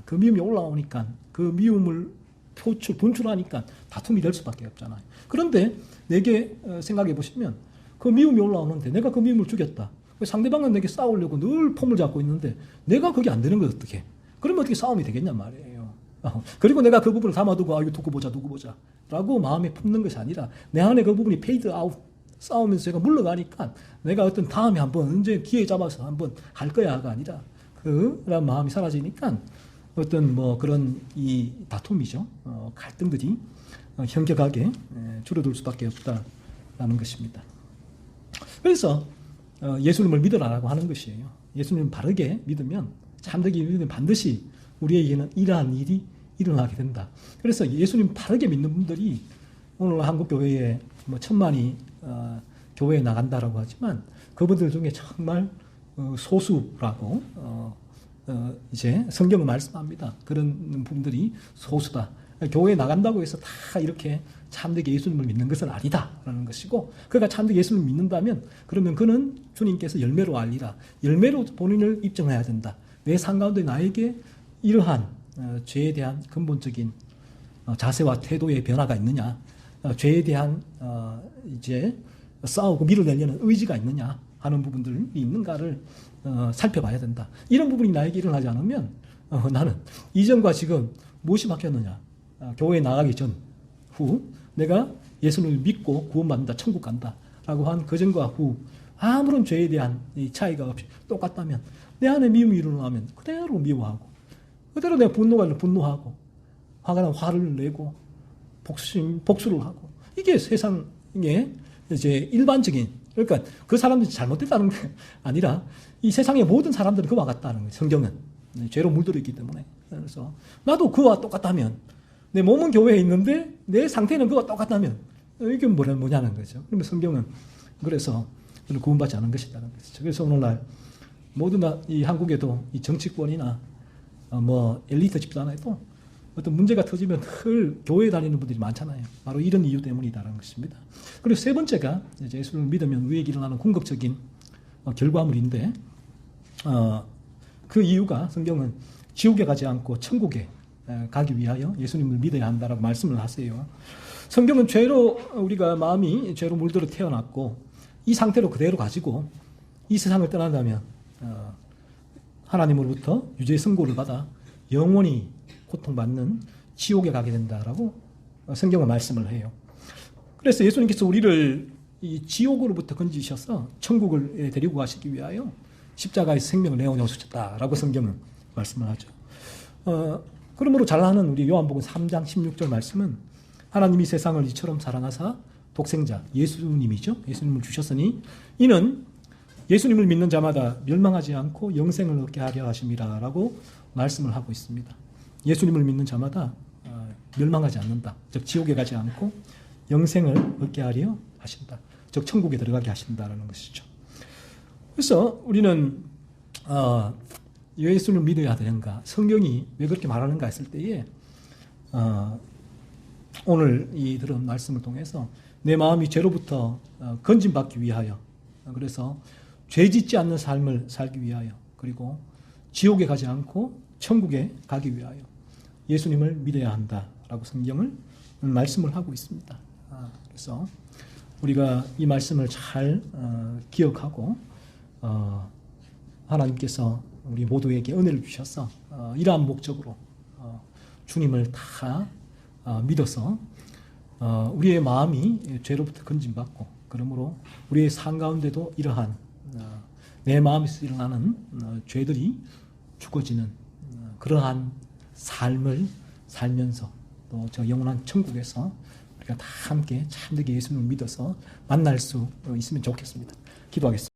그 미움이 올라오니까 그 미움을 분출하니까 다툼이 될 수밖에 없잖아요. 그런데 내게 생각해 보시면 그 미움이 올라오는데 내가 그 미움을 죽였다. 상대방은 내게 싸우려고 늘 폼을 잡고 있는데 내가 그게 안 되는 거 어떻게? 그러면 어떻게 싸움이 되겠냔 말이에요. 그리고 내가 그 부분을 담아두고 이거 두고 보자 라고 마음에 품는 것이 아니라 내 안에 그 부분이 페이드 아웃 싸우면서 제가 물러가니까 내가 어떤 다음에 한번 언제 기회 잡아서 한번 할 거야가 아니라 그런 마음이 사라지니까 어떤 뭐 그런 이 다툼이죠. 갈등들이 현격하게 줄어들 수밖에 없다라는 것입니다. 그래서 예수님을 믿으라고 하는 것이에요. 예수님을 바르게 믿으면 참되게 믿으면 반드시 우리에게는 이러한 일이 일어나게 된다. 그래서 예수님 바르게 믿는 분들이 오늘 한국 교회에 뭐 1000만이 교회에 나간다라고 하지만 그분들 중에 정말 소수라고 이제 성경은 말씀합니다. 그런 분들이 소수다. 교회에 나간다고 해서 다 이렇게 참되게 예수님을 믿는 것은 아니다라는 것이고 그가 참되게 예수님을 믿는다면 그러면 그는 주님께서 열매로 알리라. 열매로 본인을 입증해야 된다. 내 삶 가운데 나에게 이러한 죄에 대한 근본적인 자세와 태도의 변화가 있느냐, 죄에 대한 이제 싸우고 밀어내려는 의지가 있느냐 하는 부분들이 있는가를 살펴봐야 된다. 이런 부분이 나에게 일어나지 않으면 나는 이전과 지금 무엇이 바뀌었느냐? 교회에 나가기 전후 내가 예수님을 믿고 구원받는다, 천국 간다라고 한 그전과 후 아무런 죄에 대한 이 차이가 없이 똑같다면 내 안에 미움이 일어나면 그대로 미워하고 그대로 내가 분노가 일어나면 분노하고 화가 나면 화를 내고 복수를 하고 이게 세상에 이제 일반적인 그러니까 그 사람들이 잘못됐다는 게 아니라 이 세상의 모든 사람들은 그와 같다는 거예요. 성경은 죄로 물들어 있기 때문에 그래서 나도 그와 똑같다면 내 몸은 교회에 있는데 내 상태는 그와 똑같다면 이게 뭐냐는 거죠. 그러면 성경은 그래서 구원받지 않은 것이라는 것이죠. 그래서 오늘날 모든 이 한국에도 이 정치권이나 뭐 엘리트 집단에도 어떤 문제가 터지면 늘 교회에 다니는 분들이 많잖아요. 바로 이런 이유 때문이다라는 것입니다. 그리고 세 번째가 이제 예수를 믿으면 우리에게 일어나는 궁극적인 결과물인데 그 이유가 성경은 지옥에 가지 않고 천국에 가기 위하여 예수님을 믿어야 한다라고 말씀을 하세요. 성경은 죄로 우리가 마음이 죄로 물들어 태어났고 이 상태로 그대로 가지고 이 세상을 떠난다면 하나님으로부터 유죄의 선고를 받아 영원히 고통받는 지옥에 가게 된다라고 성경은 말씀을 해요. 그래서 예수님께서 우리를 이 지옥으로부터 건지셔서 천국을 데리고 가시기 위하여 십자가에서 생명을 내어놓으셨다라고 성경은 말씀을 하죠. 그러므로 잘 아는 우리 요한복음 3장 16절 말씀은 하나님이 세상을 이처럼 사랑하사 독생자 예수님이죠. 예수님을 주셨으니 이는 예수님을 믿는 자마다 멸망하지 않고 영생을 얻게 하려 하심이라 라고 말씀을 하고 있습니다. 예수님을 믿는 자마다 멸망하지 않는다. 즉 지옥에 가지 않고 영생을 얻게 하려 하신다. 즉 천국에 들어가게 하신다라는 것이죠. 그래서 우리는 예수를 믿어야 되는가? 성경이 왜 그렇게 말하는가 했을 때에 오늘 이 들은 말씀을 통해서 내 마음이 죄로부터 건진받기 위하여, 그래서 죄 짓지 않는 삶을 살기 위하여, 그리고 지옥에 가지 않고 천국에 가기 위하여 예수님을 믿어야 한다라고 성경을 말씀을 하고 있습니다. 그래서 우리가 이 말씀을 잘 기억하고 하나님께서 우리 모두에게 은혜를 주셔서 이러한 목적으로 주님을 다 믿어서 우리의 마음이 죄로부터 건진받고, 그러므로 우리의 삶 가운데도 이러한 내 마음에서 일어나는 죄들이 죽어지는 그러한 삶을 살면서 또 저 영원한 천국에서 우리가 다 함께 참되게 예수님을 믿어서 만날 수 있으면 좋겠습니다. 기도하겠습니다.